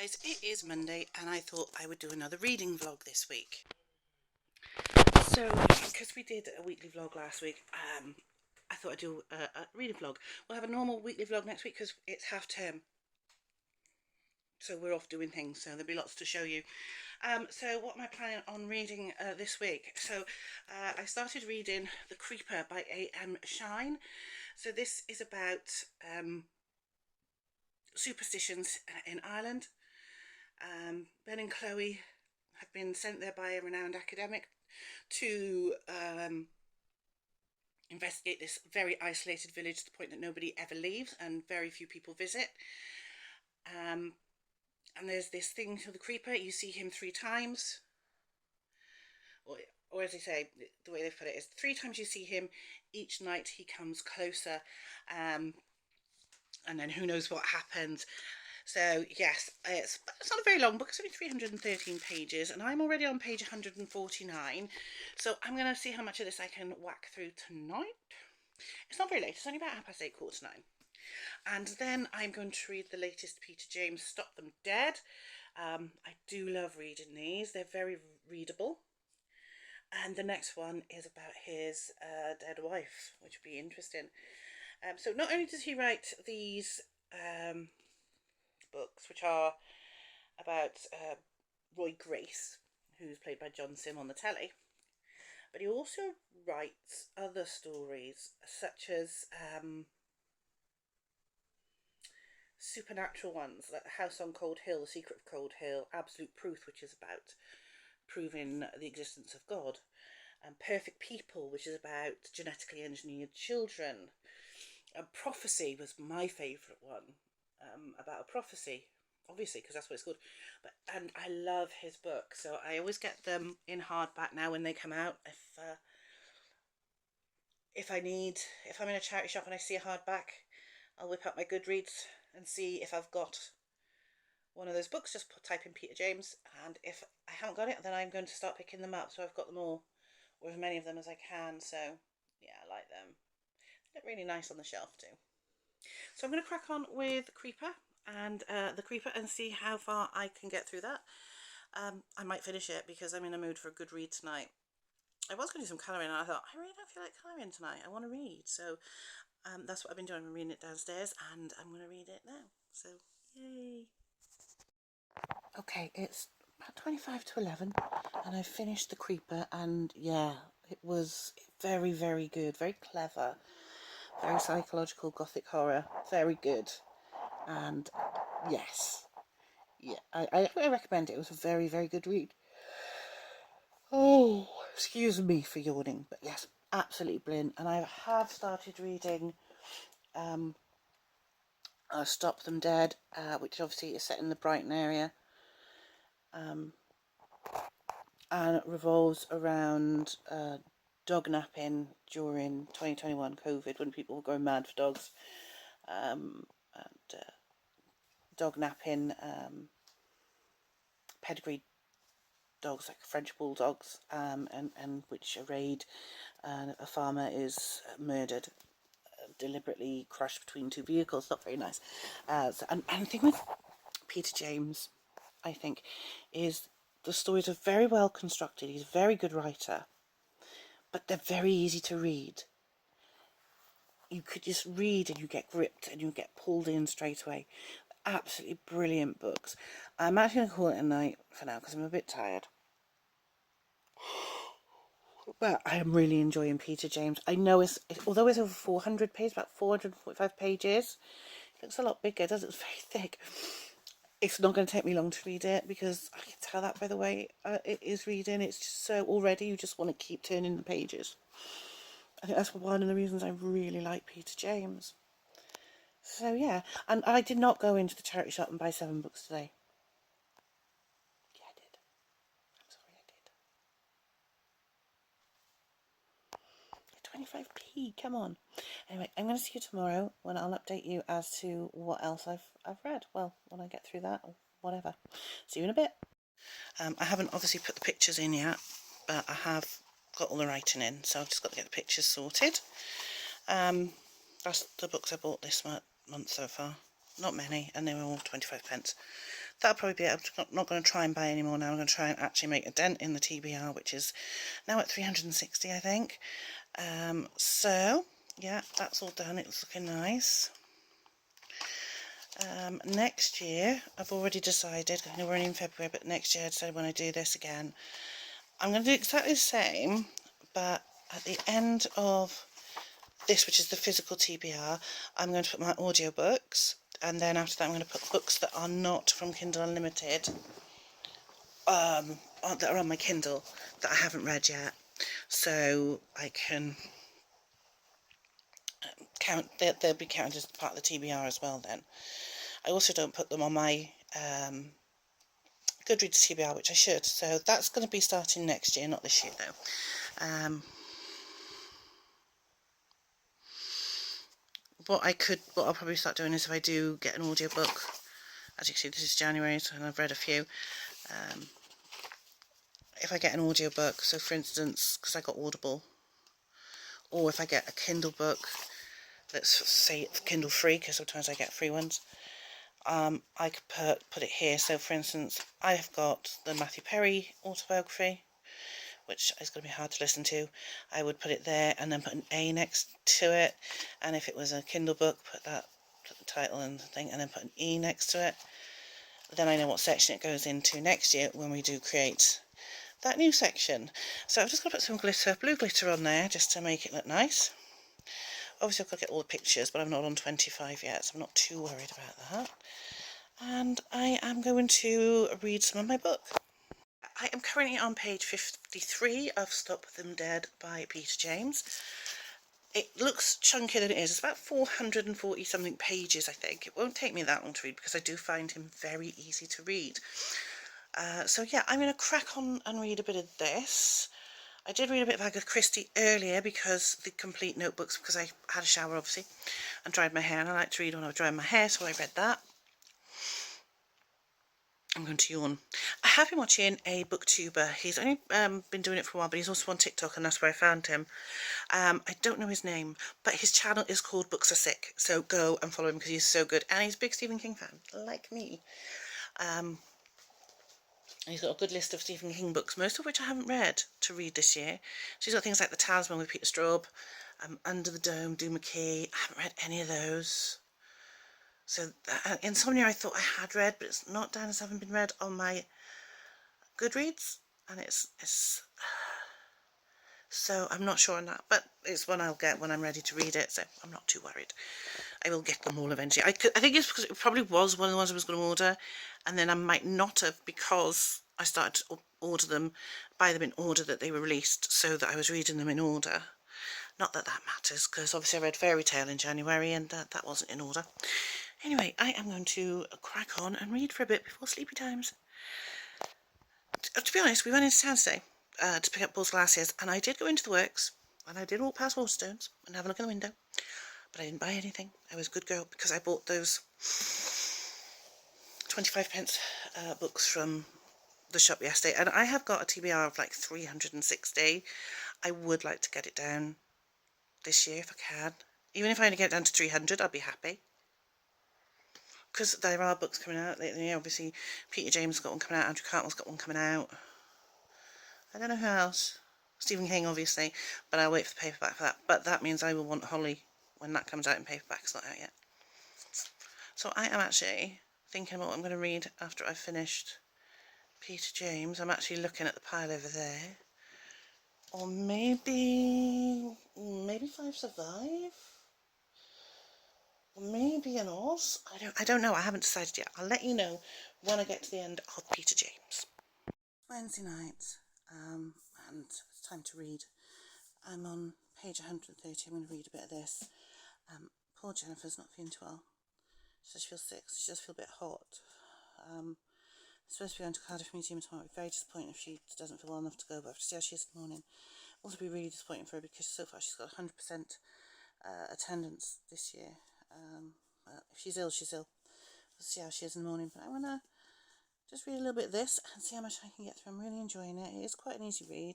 guys, it is Monday and I thought I would do another reading vlog this week. So, because we did a weekly vlog last week, I thought I'd do a reading vlog. We'll have a normal weekly vlog next week because it's half term. So we're off doing things, so there'll be lots to show you. So what am I planning on reading this week? So I started reading The Creeper by A.M. Shine. So this is about superstitions in Ireland. Ben and Chloe have been sent there by a renowned academic to investigate this very isolated village to the point that nobody ever leaves and very few people visit. And there's this thing to the creeper. You see him 3 times, or as they say, the way they put it is 3 times you see him. Each night he comes closer, and then who knows what happens. So yes, it's not a very long book. It's only 313 pages and I'm already on page 149. So I'm going to see how much of this I can whack through tonight. It's not very late. It's only about 8:30, 8:45. And then I'm going to read the latest Peter James, Stop Them Dead. I do love reading these. They're very readable. And the next one is about his dead wife, which would be interesting. So not only does he write these books, which are about Roy Grace, who's played by John Sim on the telly, but he also writes other stories such as supernatural ones like The House on Cold Hill, The Secret of Cold Hill, Absolute Proof, which is about proving the existence of God, and Perfect People, which is about genetically engineered children. Prophecy was my favourite one, about a prophecy, obviously, because that's what it's called. And I love his book, so I always get them in hardback now when they come out. If I'm in a charity shop and I see a hardback, I'll whip out my Goodreads and see if I've got one of those books. Just type in Peter James, and if I haven't got it, then I'm going to start picking them up so I've got them all, or as many of them as I can. So yeah, I like them. They look really nice on the shelf too. So I'm going to crack on with Creeper and The Creeper and see how far I can get through that. I might finish it because I'm in a mood for a good read tonight. I was going to do some colouring and I thought, I really don't feel like colouring tonight. I want to read. So that's what I've been doing. I'm reading it downstairs and I'm going to read it now. So yay. Okay, it's about 25 to 11 and I've finished The Creeper, and yeah, it was very, very good. Very clever. Very psychological gothic horror. Very good. And yes, yeah, I recommend it. It was a very, very good read. Oh, excuse me for yawning, but yes, absolutely brilliant. And I have started reading Stop Them Dead, which obviously is set in the Brighton area, and it revolves around dog napping during 2021 COVID, when people were going mad for dogs, and dog napping, pedigree dogs like French bulldogs, and which a raid, a farmer is murdered, deliberately crushed between 2 vehicles. Not very nice. And the thing with Peter James, I think, is the stories are very well constructed. He's a very good writer, but they're very easy to read. You could just read and you get gripped and you get pulled in straight away. Absolutely brilliant books. I'm actually going to call it a night for now because I'm a bit tired. But I am really enjoying Peter James. I know although it's over 400 pages, about 445 pages, it looks a lot bigger, doesn't it? It's very thick. It's not going to take me long to read it because I can tell that by the way it is reading. It's just so already you just want to keep turning the pages. I think that's one of the reasons I really like Peter James. So yeah, and I did not go into the charity shop and buy 7 books today. Yeah, I did. I'm sorry, I did. 25p, come on. Anyway, I'm going to see you tomorrow when I'll update you as to what else I've read. Well, when I get through that or whatever. See you in a bit. I haven't obviously put the pictures in yet, but I have got all the writing in, so I've just got to get the pictures sorted. That's the books I bought this month so far. Not many, and they were all 25 pence. that'll probably be it. I'm not going to try and buy any more now. I'm going to try and actually make a dent in the TBR, which is now at 360, I think. So yeah, that's all done. It's looking nice. Next year, I've already decided, I know we're only in February, but next year I decided when I do this again, I'm going to do exactly the same, but at the end of this, which is the physical TBR, I'm going to put my audiobooks, and then after that I'm going to put books that are not from Kindle Unlimited, that are on my Kindle, that I haven't read yet, so I can count, they'll be counted as part of the TBR as well then. I also don't put them on my Goodreads TBR, which I should, so that's going to be starting next year, not this year though. What I'll probably start doing is if I do get an audiobook, as you can see this is January, so I've read a few, if I get an audiobook, so for instance, because I got Audible, or if I get a Kindle book, let's say it's Kindle free, because sometimes I get free ones, I could put it here. So for instance, I've got the Matthew Perry autobiography, which is going to be hard to listen to. I would put it there and then put an A next to it, and if it was a Kindle book, put the title and thing, and then put an E next to it. Then I know what section it goes into next year when we do create that new section. So I've just got to put some glitter, blue glitter on there, just to make it look nice. Obviously I've got to get all the pictures, but I'm not on 25 yet, so I'm not too worried about that. And I am going to read some of my book. I am currently on page 53 of Stop Them Dead by Peter James. It looks chunkier than it is. It's about 440 something pages, I think. It won't take me that long to read because I do find him very easy to read. So yeah, I'm going to crack on and read a bit of this. I did read a bit of Agatha Christie earlier because the complete notebooks, because I had a shower obviously and dried my hair, and I like to read when I was drying my hair, so I read that. I'm going to yawn. I have been watching a booktuber. He's only been doing it for a while, but he's also on TikTok, and that's where I found him. I don't know his name, but his channel is called Books Are Sick, so go and follow him because he's so good, and he's a big Stephen King fan, like me. He's got a good list of Stephen King books, most of which I haven't read to read this year. So he's got things like The Talisman with Peter Straub, Under the Dome, Duma Key. I haven't read any of those. So Insomnia I thought I had read, but it's not down as having been read on my Goodreads, and it's so I'm not sure on that, but it's one I'll get when I'm ready to read it, so I'm not too worried. I will get them all eventually. I think it's because it probably was one of the ones I was going to order, and then I might not have, because I started to buy them in order that they were released, so that I was reading them in order. Not that that matters, because obviously I read Fairy Tale in January, and that wasn't in order. Anyway, I am going to crack on and read for a bit before sleepy times. To be honest, we went into town today to pick up Paul's glasses, and I did go into the works, and I did walk past Waterstones and have a look in the window, but I didn't buy anything. I was a good girl because I bought those 25p books from the shop yesterday, and I have got a TBR of like 360. I would like to get it down this year if I can. Even if I only get it down to 300, I'll be happy. Because there are books coming out lately. Obviously, Peter James got one coming out, Andrew Cartmell's got one coming out. I don't know who else. Stephen King, obviously, but I'll wait for the paperback for that. But that means I will want Holly when that comes out in paperback. It's not out yet. So I am actually thinking about what I'm going to read after I've finished Peter James. I'm actually looking at the pile over there. Or maybe Five Survive? Maybe an Oz? I don't know. I haven't decided yet. I'll let you know when I get to the end of Peter James. Wednesday night, and it's time to read. I'm on page 130. I'm going to read a bit of this. Poor Jennifer's not feeling too well. She says she feels sick. She does feel a bit hot. Supposed to be going to Cardiff Museum tomorrow. It'll be very disappointing if she doesn't feel well enough to go, but I have to see how she is in the morning. Also be really disappointing for her because so far she's got 100% attendance this year. If she's ill, she's ill. We'll see how she is in the morning. But I want to just read a little bit of this and see how much I can get through. I'm really enjoying it. It is quite an easy read.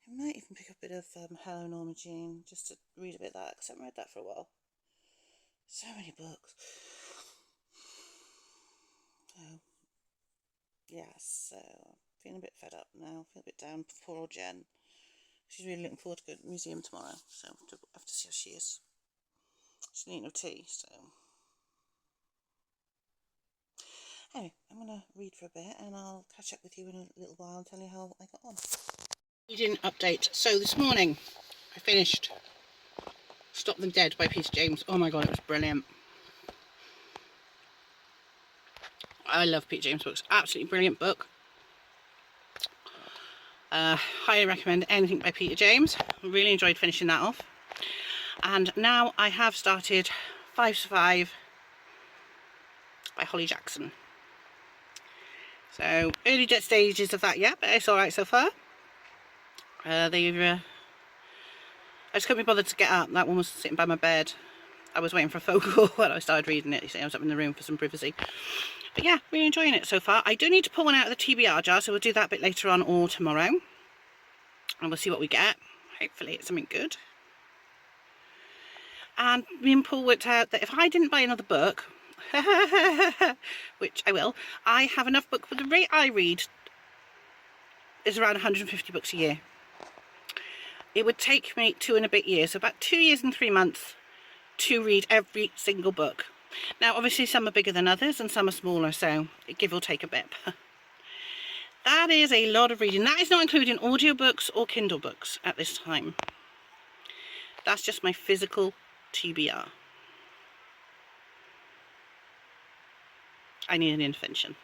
I might even pick up a bit of Hello Norma Jean just to read a bit of that, because I haven't read that for a while. So many books. So yes, so I'm feeling a bit fed up now, feel a bit down for poor old Jen. She's really looking forward to going to the museum tomorrow, so I have to see how she is. She didn't eat no tea, so... Anyway, I'm going to read for a bit and I'll catch up with you in a little while and tell you how I got on. Reading update. So this morning I finished Stop Them Dead by Peter James. Oh my god, it was brilliant. I love Peter James books. Absolutely brilliant book. Highly recommend anything by Peter James. Really enjoyed finishing that off. And now I have started 5 Survive by Holly Jackson. So early stages of that yet, but it's alright so far. I just couldn't be bothered to get up. That one was sitting by my bed. I was waiting for a phone call when I started reading it. You see, I was up in the room for some privacy. But yeah, really enjoying it so far. I do need to pull one out of the TBR jar, so we'll do that a bit later on or tomorrow. And we'll see what we get. Hopefully it's something good. And me and Paul worked out that if I didn't buy another book, which I will, I have enough books. But the rate I read is around 150 books a year. It would take me 2 and a bit years, so about 2 years and 3 months to read every single book. Now obviously some are bigger than others and some are smaller, so it give or take a bit. That is a lot of reading. That is not including audiobooks or Kindle books at this time. That's just my physical TBR. I need an intervention.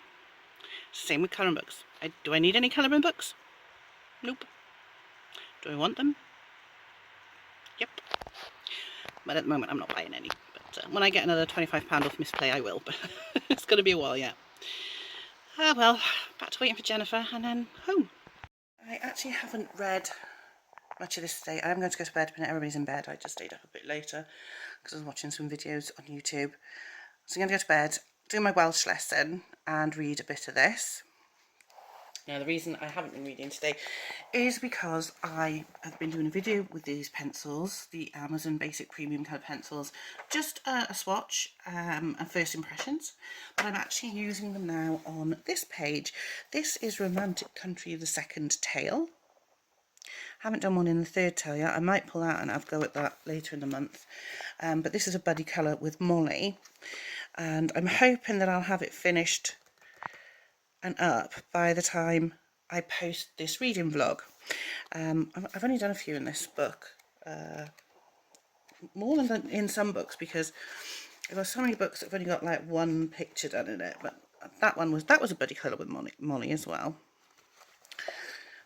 Same with colouring books. Do I need any colouring books? Nope. Do I want them? Yep. But at the moment I'm not buying any. But when I get another £25 off Misplay I will. But it's going to be a while yet. Ah well, back to waiting for Jennifer and then home. I actually haven't read much of this today. I'm going to go to bed when everybody's in bed. I just stayed up a bit later because I was watching some videos on YouTube. So I'm going to go to bed, do my Welsh lesson and read a bit of this. Now the reason I haven't been reading today is because I have been doing a video with these pencils, the Amazon Basic Premium colour pencils, just a swatch and first impressions, but I'm actually using them now on this page. This is Romantic Country, the second tale. Haven't done one in the third tale yet. I might pull out and have a go at that later in the month, but this is a buddy colour with Molly, and I'm hoping that I'll have it finished and up by the time I post this reading vlog. I've only done a few in this book, more than in some books, because there are so many books that have only got like one picture done in it, but that was a buddy colour with Molly as well.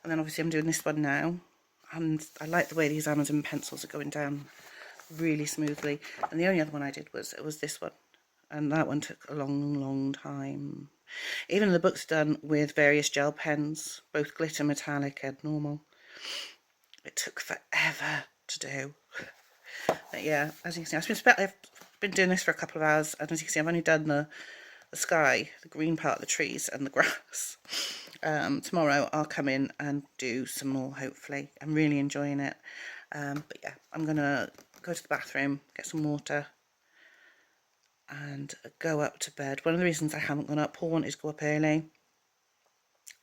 And then obviously I'm doing this one now, and I like the way these Amazon pencils are going down really smoothly. And the only other one I did was this one, and that one took a long time. Even the book's done with various gel pens, both glitter, metallic and normal. It took forever to do. But yeah, as you can see, I've been doing this for a couple of hours, and as you can see, I've only done the sky, the green part of the trees and the grass. Tomorrow I'll come in and do some more, hopefully. I'm really enjoying it. But yeah, I'm going to go to the bathroom, get some water, and go up to bed. One of the reasons I haven't gone up, Paul wanted to go up early.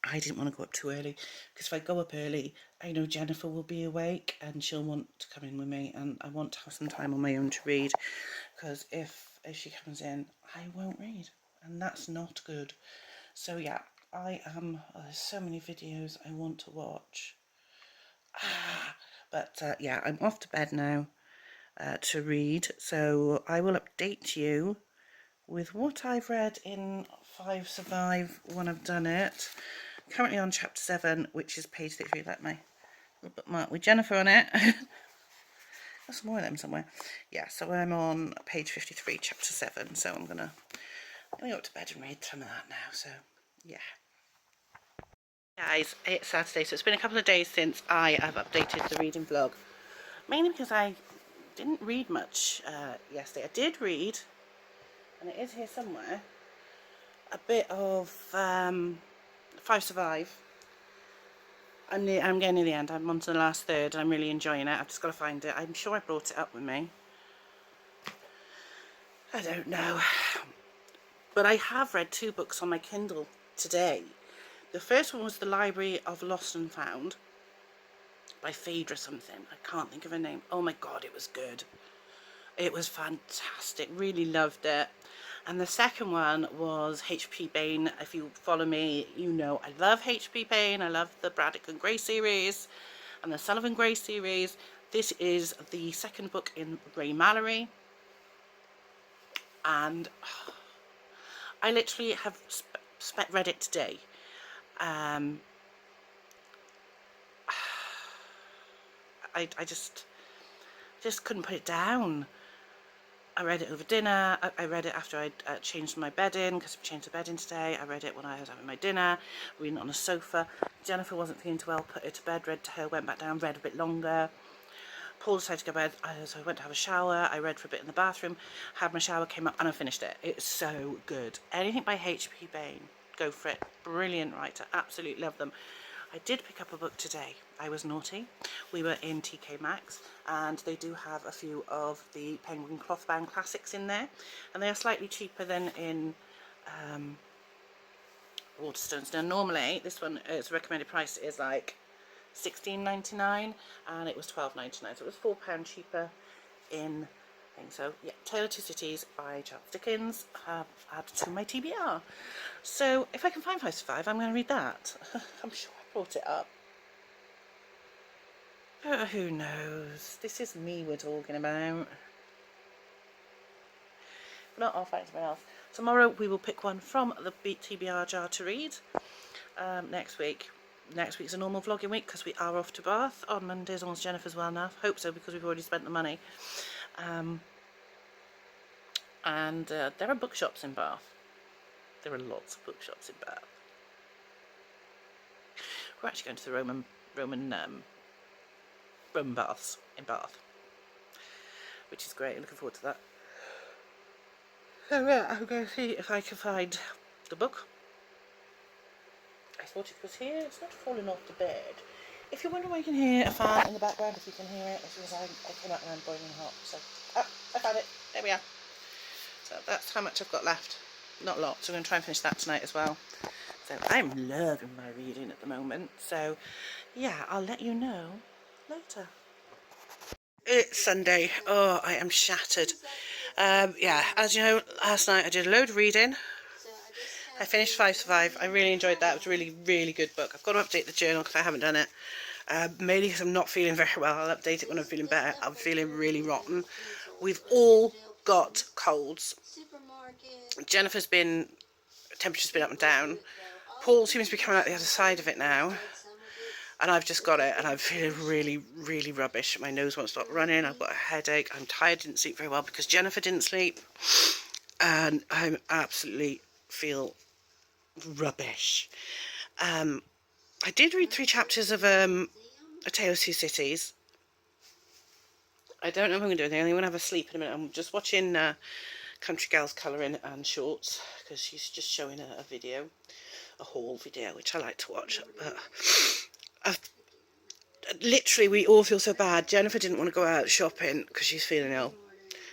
I didn't want to go up too early, because if I go up early, I know Jennifer will be awake and she'll want to come in with me, and I want to have some time on my own to read, because if she comes in, I won't read, and that's not good. So yeah, there's so many videos I want to watch. But yeah, I'm off to bed now to read, so I will update you with what I've read in 5 Survive when I've done it. Currently on chapter 7, which is page 33. Let me bookmark with Jennifer on it. There's more of them somewhere. Yeah, so I'm on page 53, chapter 7. So I'm gonna go up to bed and read some of that now. So yeah. Guys, it's Saturday, so it's been a couple of days since I have updated the reading vlog. Mainly because I didn't read much yesterday. I did read, and it is here somewhere, a bit of 5 Survive. I'm getting near the end. I'm on to the last third and I'm really enjoying it. I've just got to find it. I'm sure I brought it up with me. I don't know. But I have read 2 books on my Kindle today. The first one was The Library of Lost and Found by Phaedra something. I can't think of her name. Oh my god, it was good. It was fantastic. Really loved it. And the second one was H.P. Bain. If you follow me, you know I love H.P. Bain. I love the Braddock and Gray series and the Sullivan Gray series. This is the second book in Ray Mallory. And I literally have read it today. I just couldn't put it down. I read it over dinner. I read it after I changed my bedding, because I changed the bedding today. I read it when I was having my dinner, reading it on a sofa. Jennifer wasn't feeling too well, put her to bed, read to her, went back down, read a bit longer. Paul decided to go to bed, so I went to have a shower. I read for a bit in the bathroom, had my shower, came up, and I finished it. It's so good. Anything by H.P. Bain, go for it. Brilliant writer, absolutely love them. I did pick up a book today. I was naughty. We were in TK Maxx, and they do have a few of the Penguin Clothbound classics in there, and they are slightly cheaper than in Waterstones. Now normally this one, its recommended price is like $16.99, and it was $12.99, so it was £4 cheaper in thing. So yeah, Tale of Two Cities by Charles Dickens, add to my TBR. So if I can find 5 to 5, I'm going to read that. I'm sure I brought it up. But who knows? This is me we're talking about. If not, I'll find something else. Tomorrow we will pick one from the TBR jar to read. Next week's a normal vlogging week, because we are off to Bath on Monday, as long as Jennifer's well enough. Hope so, because we've already spent the money. And there are bookshops in Bath. There are lots of bookshops in Bath. We're actually going to the Roman baths in Bath, which is great. I'm looking forward to that. So yeah, I'm going to see if I can find the book. I thought it was here. It's not falling off the bed. If you're wondering why you can hear a fan in the background, if you can hear it, it's because I came out and I'm boiling hot. So, I found it. There we are. So that's how much I've got left. Not a lot. So I'm going to try and finish that tonight as well. So I'm loving my reading at the moment. So yeah, I'll let you know later. It's Sunday. Oh, I am shattered. Yeah, as you know, last night I did a load of reading. I finished 5 to 5. I really enjoyed that. It was a really, really good book. I've got to update the journal because I haven't done it. Mainly because I'm not feeling very well. I'll update it when I'm feeling better. I'm feeling really rotten. We've all got colds. Jennifer's temperature's been up and down. Paul seems to be coming out the other side of it now. And I've just got it, and I'm feeling really, really rubbish. My nose won't stop running. I've got a headache. I'm tired. Didn't sleep very well because Jennifer didn't sleep. And I absolutely feel rubbish. I did read 3 chapters of A Tale of Two Cities. I don't know if I'm going to do anything. I'm going to have a sleep in a minute. I'm just watching Country Girls Colouring and Shorts, because she's just showing a video, a haul video, which I like to watch. But literally, we all feel so bad. Jennifer didn't want to go out shopping because she's feeling ill.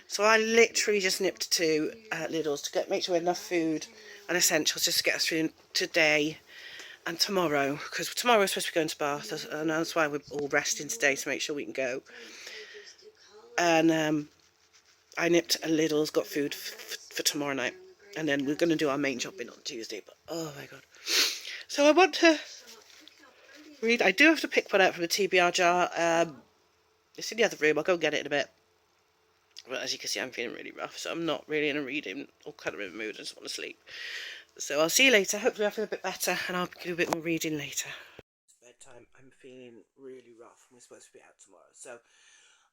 So I literally just nipped to Lidl's to make sure we had enough food and essentials just to get us through today and tomorrow, because tomorrow we're supposed to be going to Bath, and that's why we're all resting today, to make sure we can go. And I nipped at Lidl's, got food for tomorrow night, and then we're going to do our main shopping on Tuesday. But oh my god, so I want to read. I do have to pick one out from the TBR jar. It's in the other room. I'll go and get it in a bit. But as you can see, I'm feeling really rough, so I'm not really in a reading or colouring mood. I just want to sleep. So I'll see you later. Hopefully I'll feel a bit better, and I'll do a bit more reading later. It's bedtime. I'm feeling really rough, and we're supposed to be out tomorrow. So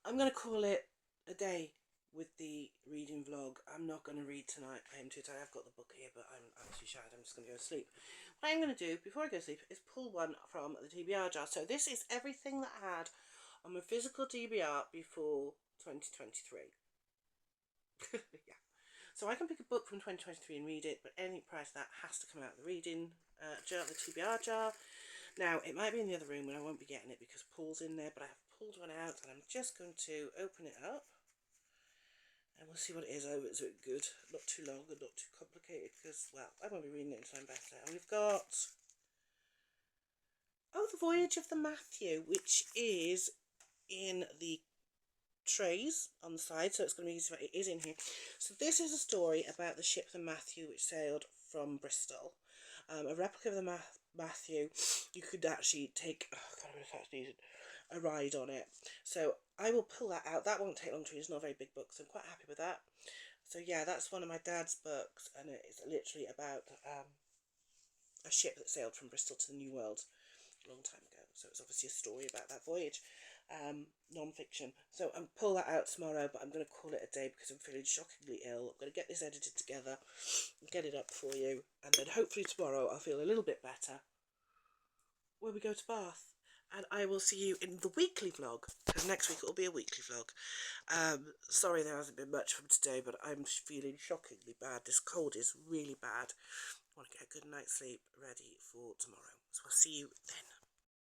I'm going to call it a day with the reading vlog. I'm not going to read tonight. I am too tired. I've got the book here, but I'm actually shattered. I'm just going to go to sleep. What I'm going to do before I go to sleep is pull one from the TBR jar. So this is everything that I had on my physical TBR before 2023. Yeah. So I can pick a book from 2023 and read it, but any price that has to come out of the reading jar, the TBR jar. Now, it might be in the other room and I won't be getting it because Paul's in there, but I have pulled one out and I'm just going to open it up. And we'll see what it is. I hope it's good. Not too long and not too complicated because, well, I won't be reading it until I'm better. And we've got Voyage of the Matthew, which is in the trays on the side, so it's going to be easy. It is in here. So this is a story about the ship the Matthew, which sailed from Bristol. A replica of the Matthew. You could actually take a ride on it. So I will pull that out. That won't take long to read. It's not a very big book, so I'm quite happy with that. So yeah, that's one of my dad's books, and it's literally about a ship that sailed from Bristol to the New World a long time ago. So it's obviously a story about that voyage, non-fiction. So I'll pull that out tomorrow, but I'm going to call it a day because I'm feeling shockingly ill. I'm going to get this edited together and get it up for you, and then hopefully tomorrow I'll feel a little bit better when we go to Bath. And I will see you in the weekly vlog, because next week it will be a weekly vlog. Sorry there hasn't been much from today, but I'm feeling shockingly bad. This cold is really bad. I want to get a good night's sleep ready for tomorrow. So I'll see you then.